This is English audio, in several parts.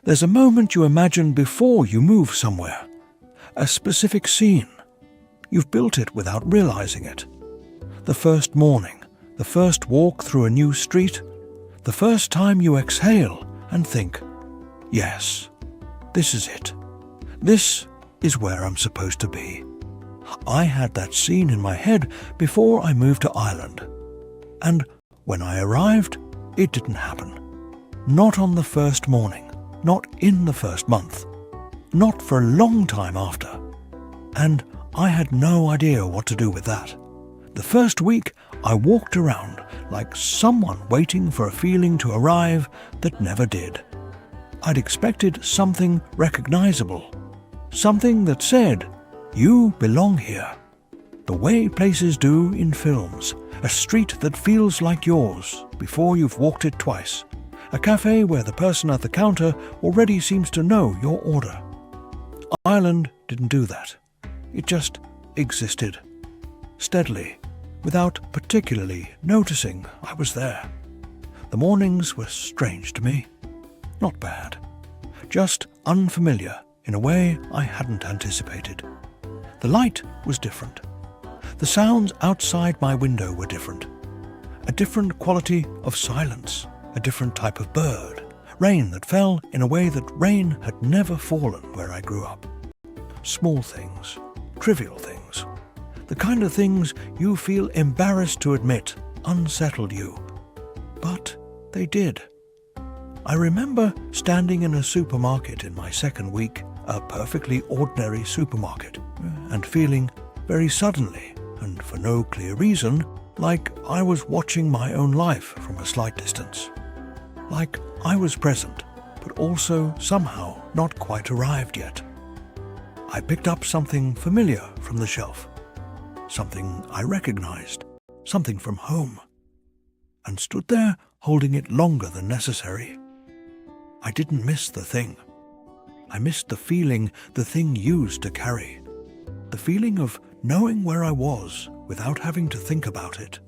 There's a moment you imagine before you move somewhere, a specific scene. You've built it without realizing it. The first morning, the first walk through a new street, the first time you exhale and think, yes, this is it. This is where I'm supposed to be. I had that scene in my head before I moved to Ireland. And when I arrived, it didn't happen. Not on the first morning, not in the first month, not for a long time after. And I had no idea what to do with that. The first week, I walked around like someone waiting for a feeling to arrive that never did. I'd expected something recognizable, something that said, you belong here. The way places do in films, a street that feels like yours before you've walked it twice, a cafe where the person at the counter already seems to know your order. Ireland didn't do that. It just existed, steadily, without particularly noticing I was there. The mornings were strange to me. Not bad, just unfamiliar in a way I hadn't anticipated. The light was different. The sounds outside my window were different. A different quality of silence, a different type of bird, rain that fell in a way that rain had never fallen where I grew up. Small things, trivial things, the kind of things you feel embarrassed to admit unsettled you. But they did. I remember standing in a supermarket in my second week, a perfectly ordinary supermarket, and feeling very suddenly, and for no clear reason, like I was watching my own life from a slight distance. Like I was present, but also somehow not quite arrived yet. I picked up something familiar from the shelf, something I recognized, something from home, and stood there holding it longer than necessary. I didn't miss the thing. I missed the feeling the thing used to carry. The feeling of knowing where I was without having to think about it.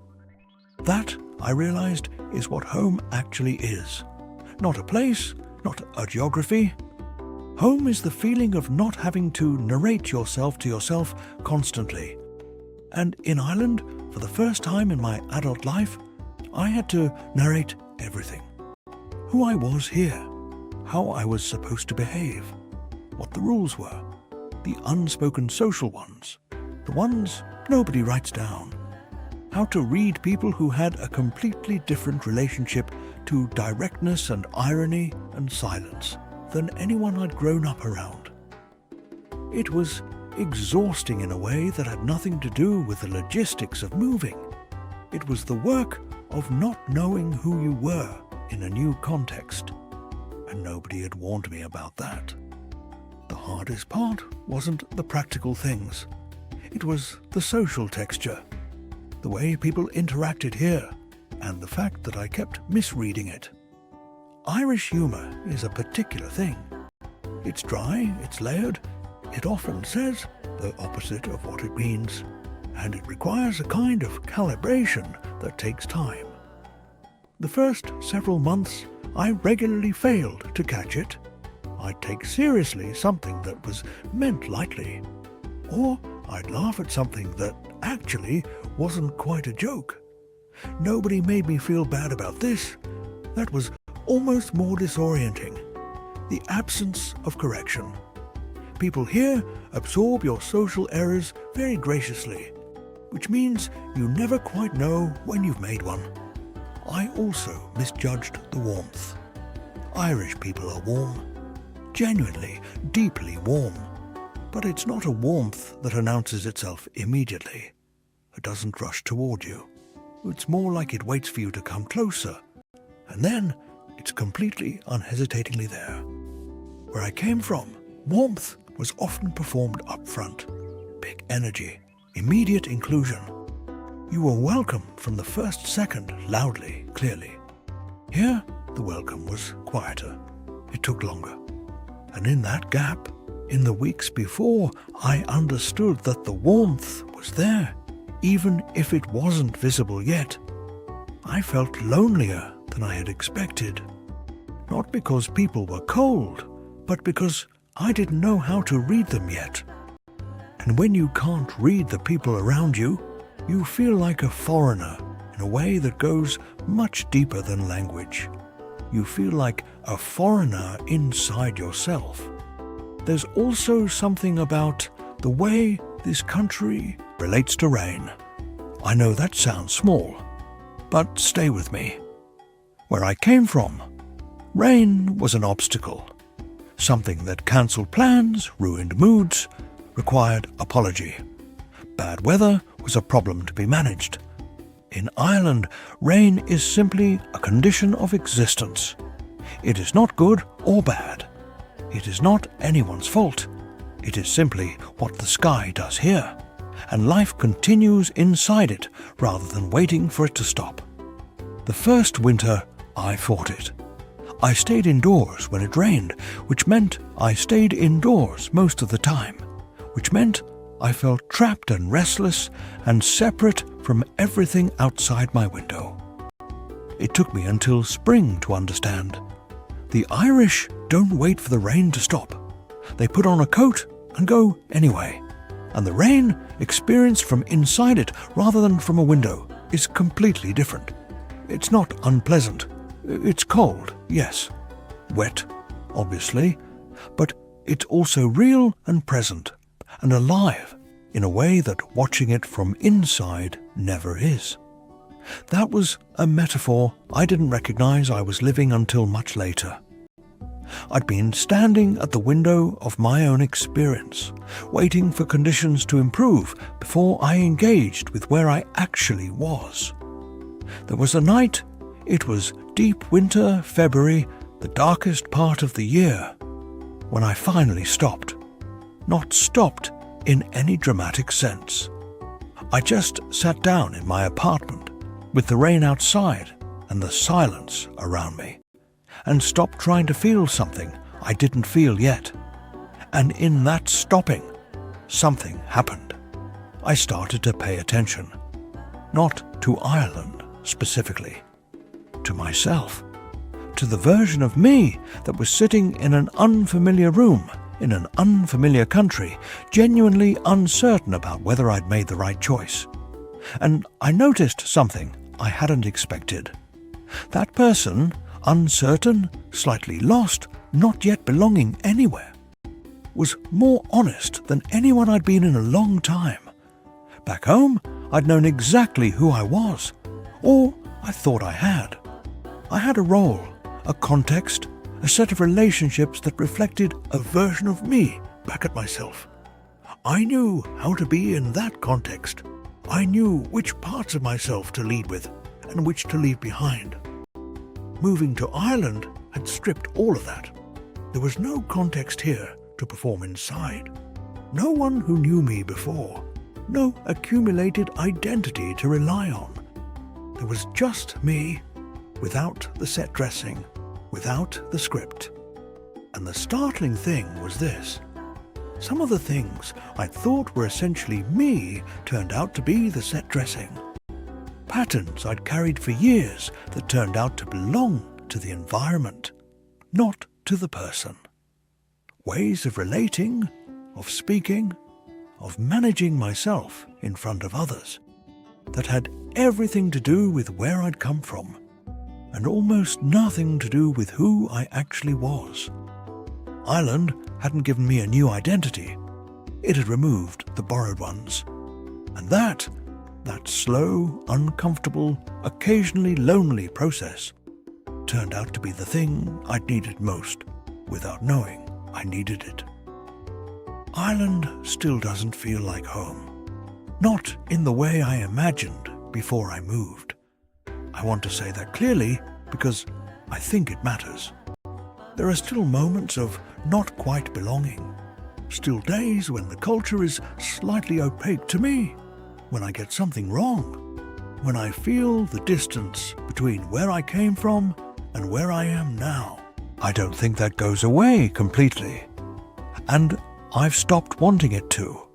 That, I realized, is what home actually is. Not a place, not a geography. Home is the feeling of not having to narrate yourself to yourself constantly. And in Ireland, for the first time in my adult life, I had to narrate everything. Who I was here, how I was supposed to behave, what the rules were, the unspoken social ones, the ones nobody writes down, how to read people who had a completely different relationship to directness and irony and silence than anyone I'd grown up around. It was exhausting in a way that had nothing to do with the logistics of moving. It was the work of not knowing who you were in a new context, and nobody had warned me about that. The hardest part wasn't the practical things. It was the social texture, the way people interacted here, and the fact that I kept misreading it. Irish humour is a particular thing. It's dry, it's layered, it often says the opposite of what it means, and it requires a kind of calibration that takes time. The first several months, I regularly failed to catch it. I'd take seriously something that was meant lightly, or I'd laugh at something that actually wasn't quite a joke. Nobody made me feel bad about this. That was almost more disorienting. The absence of correction. People here absorb your social errors very graciously, which means you never quite know when you've made one. I also misjudged the warmth. Irish people are warm, genuinely, deeply warm. But it's not a warmth that announces itself immediately. It doesn't rush toward you. It's more like it waits for you to come closer, and then it's completely unhesitatingly there. Where I came from, warmth was often performed up front. Big energy, immediate inclusion. You were welcome from the first second, loudly, clearly. Here, the welcome was quieter. It took longer. And in that gap, in the weeks before, I understood that the warmth was there, even if it wasn't visible yet. I felt lonelier than I had expected. not because people were cold, but because I didn't know how to read them yet. And when you can't read the people around you, you feel like a foreigner in a way that goes much deeper than language. You feel like a foreigner inside yourself. There's also something about the way this country relates to rain. I know that sounds small, but stay with me. Where I came from, rain was an obstacle. Something that cancelled plans, ruined moods, required apology. Bad weather was a problem to be managed. In Ireland, rain is simply a condition of existence. It is not good or bad. It is not anyone's fault. It is simply what the sky does here, and life continues inside it rather than waiting for it to stop. The first winter, I fought it. I stayed indoors when it rained, which meant I stayed indoors most of the time, which meant I felt trapped and restless and separate from everything outside my window. It took me until spring to understand. The Irish don't wait for the rain to stop. They put on a coat and go anyway. And the rain, experienced from inside it rather than from a window, is completely different. It's not unpleasant. It's cold, yes. Wet, obviously. But it's also real and present and alive in a way that watching it from inside never is. That was a metaphor I didn't recognize I was living until much later. I'd been standing at the window of my own experience, waiting for conditions to improve before I engaged with where I actually was. There was a night, it was deep winter, February, the darkest part of the year, when I finally stopped. Not stopped in any dramatic sense. I just sat down in my apartment with the rain outside and the silence around me, and stopped trying to feel something I didn't feel yet. And in that stopping, something happened. I started to pay attention, not to Ireland specifically, to myself, to the version of me that was sitting in an unfamiliar room, in an unfamiliar country, genuinely uncertain about whether I'd made the right choice. And I noticed something I hadn't expected. That person, uncertain, slightly lost, not yet belonging anywhere, was more honest than anyone I'd been in a long time. Back home, I'd known exactly who I was, or I thought I had. I had a role, a context, a set of relationships that reflected a version of me back at myself. I knew how to be in that context. I knew which parts of myself to lead with and which to leave behind. Moving to Ireland had stripped all of that. There was no context here to perform inside. No one who knew me before. No accumulated identity to rely on. There was just me, without the set dressing, without the script. And the startling thing was this. Some of the things I thought were essentially me turned out to be the set dressing. Patterns I'd carried for years that turned out to belong to the environment, not to the person. Ways of relating, of speaking, of managing myself in front of others that had everything to do with where I'd come from and almost nothing to do with who I actually was. Ireland hadn't given me a new identity. It had removed the borrowed ones. And that slow, uncomfortable, occasionally lonely process turned out to be the thing I'd needed most, without knowing I needed it. Ireland still doesn't feel like home. Not in the way I imagined before I moved. I want to say that clearly because I think it matters. There are still moments of not quite belonging. Still days when the culture is slightly opaque to me, when I get something wrong, when I feel the distance between where I came from and where I am now. I don't think that goes away completely. And I've stopped wanting it to.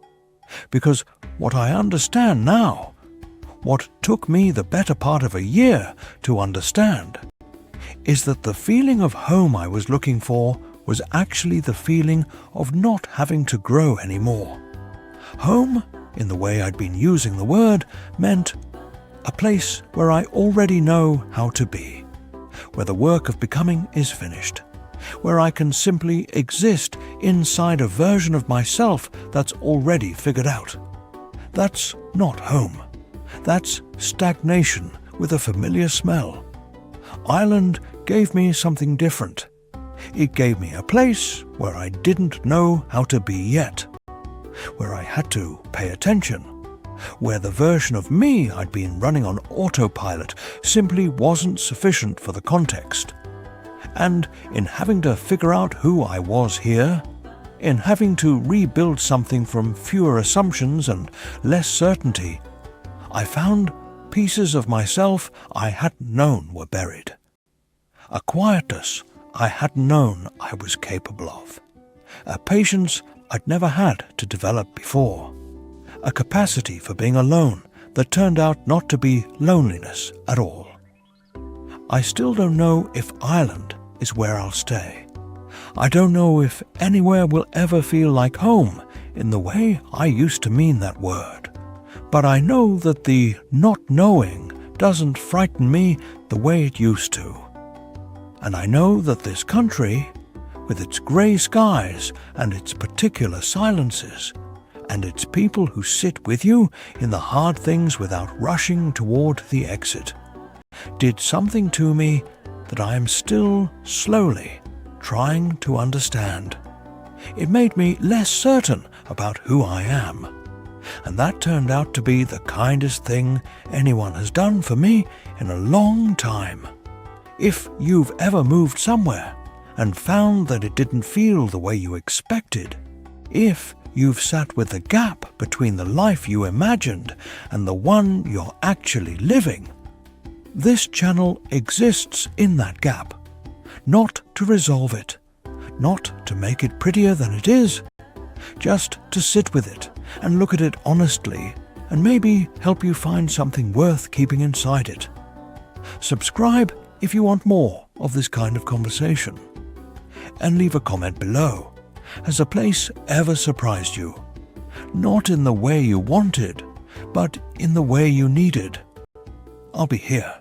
Because what I understand now, what took me the better part of a year to understand, is that the feeling of home I was looking for was actually the feeling of not having to grow anymore. Home, in the way I'd been using the word, meant a place where I already know how to be, where the work of becoming is finished, where I can simply exist inside a version of myself that's already figured out. That's not home. That's stagnation with a familiar smell. Ireland gave me something different. It gave me a place where I didn't know how to be yet, where I had to pay attention, where the version of me I'd been running on autopilot simply wasn't sufficient for the context. And in having to figure out who I was here, in having to rebuild something from fewer assumptions and less certainty, I found pieces of myself I hadn't known were buried. A quietness I hadn't known I was capable of. A patience I'd never had to develop before. A capacity for being alone that turned out not to be loneliness at all. I still don't know if Ireland is where I'll stay. I don't know if anywhere will ever feel like home in the way I used to mean that word. But I know that the not knowing doesn't frighten me the way it used to. And I know that this country, with its grey skies and its particular silences, and its people who sit with you in the hard things without rushing toward the exit, did something to me that I am still slowly trying to understand. It made me less certain about who I am. And that turned out to be the kindest thing anyone has done for me in a long time. If you've ever moved somewhere and found that it didn't feel the way you expected, if you've sat with the gap between the life you imagined and the one you're actually living, this channel exists in that gap, not to resolve it, not to make it prettier than it is, just to sit with it and look at it honestly and maybe help you find something worth keeping inside it. Subscribe if you want more of this kind of conversation. And leave a comment below. Has a place ever surprised you? Not in the way you wanted, but in the way you needed. I'll be here.